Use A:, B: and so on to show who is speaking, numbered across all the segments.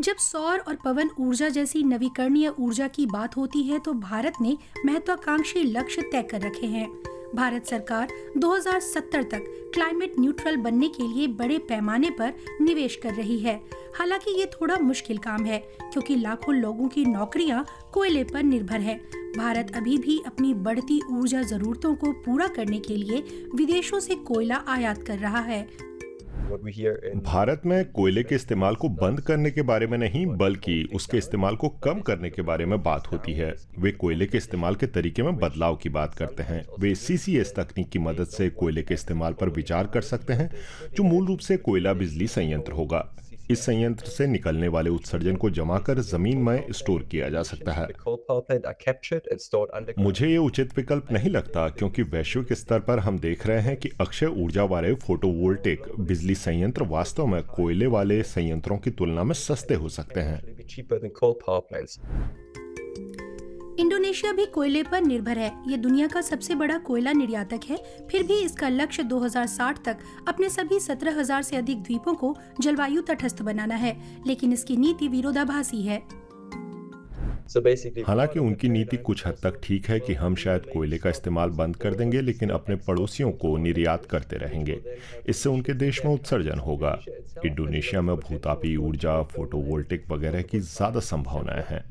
A: जब सौर और पवन ऊर्जा जैसी नवीकरणीय ऊर्जा की बात होती है तो भारत ने महत्वाकांक्षी लक्ष्य तय कर रखे हैं। भारत सरकार 2070 तक क्लाइमेट न्यूट्रल बनने के लिए बड़े पैमाने पर निवेश कर रही है। हालांकि ये थोड़ा मुश्किल काम है क्योंकि लाखों लोगों की नौकरियां कोयले पर निर्भर है। भारत अभी भी अपनी बढ़ती ऊर्जा जरूरतों को पूरा करने के लिए विदेशों से कोयला आयात कर रहा है।
B: भारत में कोयले के इस्तेमाल को बंद करने के बारे में नहीं बल्कि उसके इस्तेमाल को कम करने के बारे में बात होती है। वे कोयले के इस्तेमाल के तरीके में बदलाव की बात करते हैं। वे CCS तकनीक की मदद से कोयले के इस्तेमाल पर विचार कर सकते हैं, जो मूल रूप से कोयला बिजली संयंत्र होगा। इस संयंत्र से निकलने वाले उत्सर्जन को जमा कर जमीन में स्टोर किया जा सकता है। मुझे ये उचित विकल्प नहीं लगता क्योंकि वैश्विक स्तर पर हम देख रहे हैं कि अक्षय ऊर्जा वाले फोटोवोल्टिक बिजली संयंत्र वास्तव में कोयले वाले संयंत्रों की तुलना में सस्ते हो सकते हैं।
A: इंडोनेशिया भी कोयले पर निर्भर है। ये दुनिया का सबसे बड़ा कोयला निर्यातक है। फिर भी इसका लक्ष्य 2060 तक अपने सभी 17,000 से अधिक द्वीपों को जलवायु तटस्थ बनाना है, लेकिन इसकी नीति विरोधाभासी है।
B: हालांकि उनकी नीति कुछ हद तक ठीक है कि हम शायद कोयले का इस्तेमाल बंद कर देंगे, लेकिन अपने पड़ोसियों को निर्यात करते रहेंगे। इससे उनके देश में उत्सर्जन होगा। इंडोनेशिया में भूतापी ऊर्जा, फोटोवोल्टिक वगैरह की ज्यादा संभावनाएं हैं।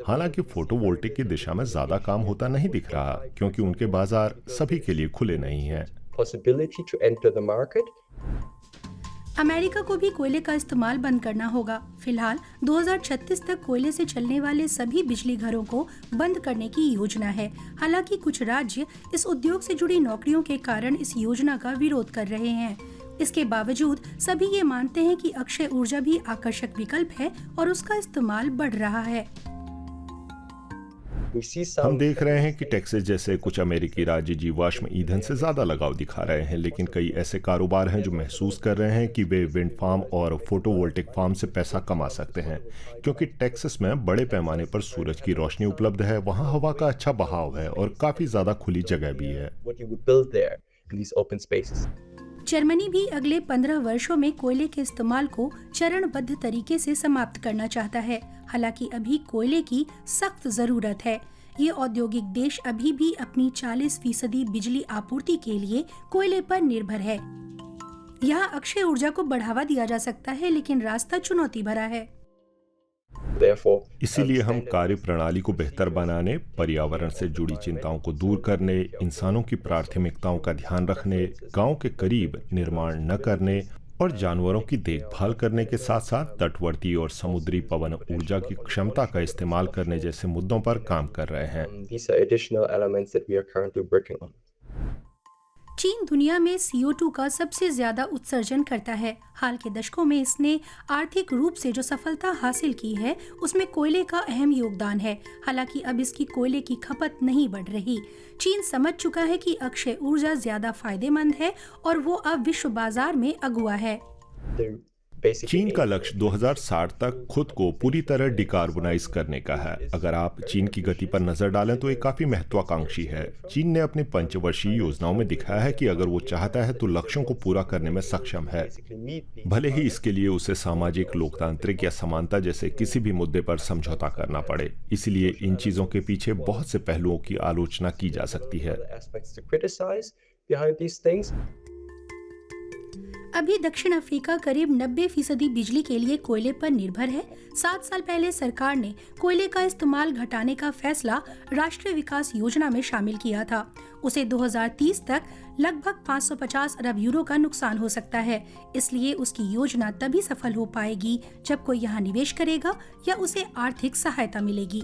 B: हालांकि फोटोवोल्टिक की दिशा में ज्यादा काम होता नहीं दिख रहा क्योंकि उनके बाजार सभी के लिए खुले नहीं हैं।
A: अमेरिका को भी कोयले का इस्तेमाल बंद करना होगा। फिलहाल 2036 तक कोयले से चलने वाले सभी बिजली घरों को बंद करने की योजना है। हालांकि कुछ राज्य इस उद्योग से जुड़ी नौकरियों के कारण इस योजना का विरोध कर रहे हैं। इसके बावजूद सभी ये मानते हैं कि अक्षय ऊर्जा भी आकर्षक विकल्प है और उसका इस्तेमाल बढ़ रहा है।
B: हम देख रहे हैं कि टेक्सास जैसे कुछ अमेरिकी राज्य जीवाश्म ईंधन से ज्यादा लगाव दिखा रहे हैं, लेकिन कई ऐसे कारोबार हैं जो महसूस कर रहे हैं कि वे विंड फार्म और फोटोवोल्टिक फार्म से पैसा कमा सकते हैं। क्योंकि टेक्सास में बड़े पैमाने पर सूरज की रोशनी उपलब्ध है, वहाँ हवा का अच्छा बहाव है और काफी ज्यादा खुली जगह भी है।
A: जर्मनी भी अगले 15 वर्षों में कोयले के इस्तेमाल को चरणबद्ध तरीके से समाप्त करना चाहता है। हालांकि अभी कोयले की सख्त जरूरत है। ये औद्योगिक देश अभी भी अपनी 40% बिजली आपूर्ति के लिए कोयले पर निर्भर है। यहाँ अक्षय ऊर्जा को बढ़ावा दिया जा सकता है, लेकिन रास्ता चुनौती भरा है।
B: इसीलिए हम कार्य प्रणाली को बेहतर बनाने, पर्यावरण से जुड़ी चिंताओं को दूर करने, इंसानों की प्राथमिकताओं का ध्यान रखने, गांव के करीब निर्माण न करने और जानवरों की देखभाल करने के साथ साथ तटवर्ती और समुद्री पवन ऊर्जा की क्षमता का इस्तेमाल करने जैसे मुद्दों पर काम कर रहे हैं।
A: चीन दुनिया में CO2 का सबसे ज्यादा उत्सर्जन करता है। हाल के दशकों में इसने आर्थिक रूप से जो सफलता हासिल की है उसमें कोयले का अहम योगदान है। हालांकि अब इसकी कोयले की खपत नहीं बढ़ रही। चीन समझ चुका है कि अक्षय ऊर्जा ज्यादा फायदेमंद है और वो अब विश्व बाजार में अगुवा है।
B: चीन का लक्ष्य 2060 तक खुद को पूरी तरह डिकार्बोनाइज करने का है। अगर आप चीन की गति पर नजर डालें तो ये काफी महत्वाकांक्षी है। चीन ने अपनी पंचवर्षीय योजनाओं में दिखाया है कि अगर वो चाहता है तो लक्ष्यों को पूरा करने में सक्षम है, भले ही इसके लिए उसे सामाजिक, लोकतांत्रिक या समानता जैसे किसी भी मुद्दे पर समझौता करना पड़े। इसलिए इन चीजों के पीछे बहुत से पहलुओं की आलोचना की जा सकती है।
A: अभी दक्षिण अफ्रीका करीब 90% बिजली के लिए कोयले पर निर्भर है। 7 साल पहले सरकार ने कोयले का इस्तेमाल घटाने का फैसला राष्ट्रीय विकास योजना में शामिल किया था। उसे 2030 तक लगभग 550 अरब यूरो का नुकसान हो सकता है। इसलिए उसकी योजना तभी सफल हो पाएगी जब कोई यहाँ निवेश करेगा या उसे आर्थिक सहायता मिलेगी।